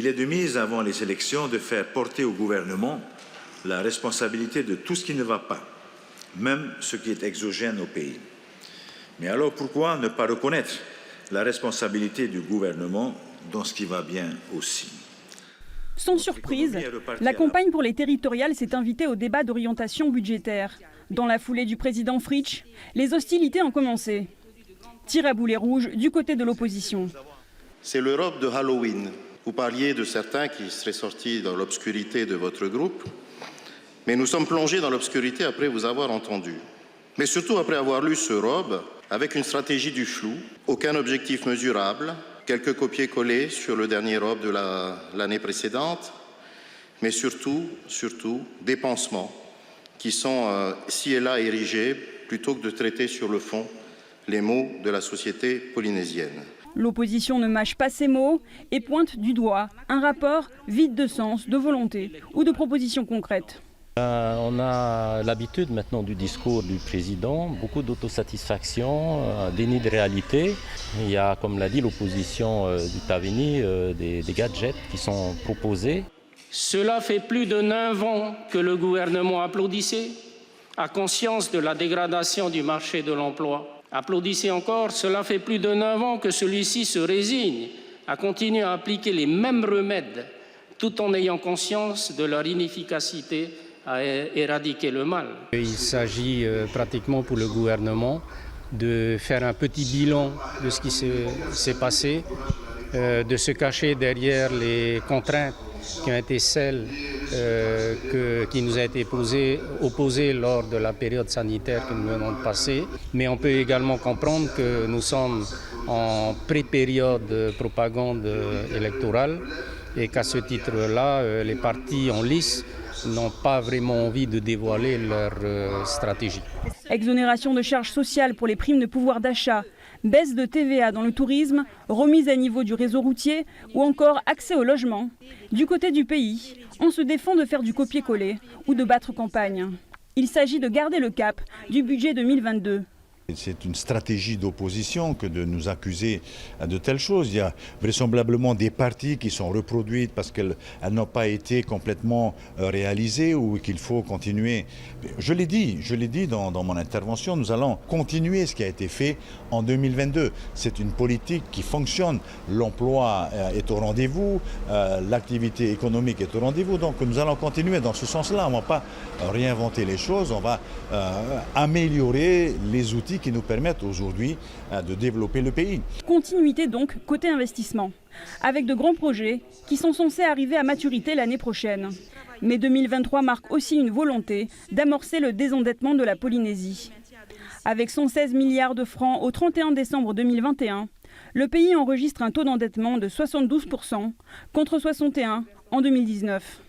Il est de mise avant les élections de faire porter au gouvernement la responsabilité de tout ce qui ne va pas, même ce qui est exogène au pays. Mais alors pourquoi ne pas reconnaître la responsabilité du gouvernement dans ce qui va bien aussi? Sans surprise, la campagne pour les territoriales s'est invitée au débat d'orientation budgétaire. Dans la foulée du président Fritsch, les hostilités ont commencé. Tir à boulet rouge du côté de l'opposition. C'est l'Europe de Halloween. Vous parliez de certains qui seraient sortis dans l'obscurité de votre groupe, mais nous sommes plongés dans l'obscurité après vous avoir entendu. Mais surtout après avoir lu ce ROB, avec une stratégie du flou, aucun objectif mesurable, quelques copier-coller sur le dernier ROB de l'année précédente, mais surtout, des pansements qui sont ci et là érigés plutôt que de traiter sur le fond les maux de la société polynésienne. L'opposition ne mâche pas ses mots et pointe du doigt un rapport vide de sens, de volonté ou de propositions concrètes. On a l'habitude maintenant du discours du président, beaucoup d'autosatisfaction, déni de réalité. Il y a, comme l'a dit l'opposition du Tavini, des gadgets qui sont proposés. Cela fait plus de 9 ans que le gouvernement applaudissait, a conscience de la dégradation du marché de l'emploi. Applaudissez encore, cela fait plus de 9 ans que celui-ci se résigne à continuer à appliquer les mêmes remèdes, tout en ayant conscience de leur inefficacité à éradiquer le mal. Il s'agit pratiquement pour le gouvernement de faire un petit bilan de ce qui s'est passé, de se cacher derrière les contraintes qui ont été celles qui nous a été opposées lors de la période sanitaire que nous venons de passer. Mais on peut également comprendre que nous sommes en pré-période de propagande électorale et qu'à ce titre-là, les partis en lice n'ont pas vraiment envie de dévoiler leur stratégie. Exonération de charges sociales pour les primes de pouvoir d'achat, baisse de TVA dans le tourisme, remise à niveau du réseau routier ou encore accès au logement. Du côté du pays, on se défend de faire du copier-coller ou de battre campagne. Il s'agit de garder le cap du budget 2022. C'est une stratégie d'opposition que de nous accuser de telles choses. Il y a vraisemblablement des parties qui sont reproduites parce qu'elles n'ont pas été complètement réalisées ou qu'il faut continuer. Je l'ai dit dans mon intervention, nous allons continuer ce qui a été fait en 2022. C'est une politique qui fonctionne. L'emploi est au rendez-vous, l'activité économique est au rendez-vous. Donc nous allons continuer dans ce sens-là. On ne va pas réinventer les choses, on va améliorer les outils qui nous permettent aujourd'hui de développer le pays. Continuité donc côté investissement, avec de grands projets qui sont censés arriver à maturité l'année prochaine. Mais 2023 marque aussi une volonté d'amorcer le désendettement de la Polynésie. Avec 116 milliards de francs au 31 décembre 2021, le pays enregistre un taux d'endettement de 72% contre 61% en 2019.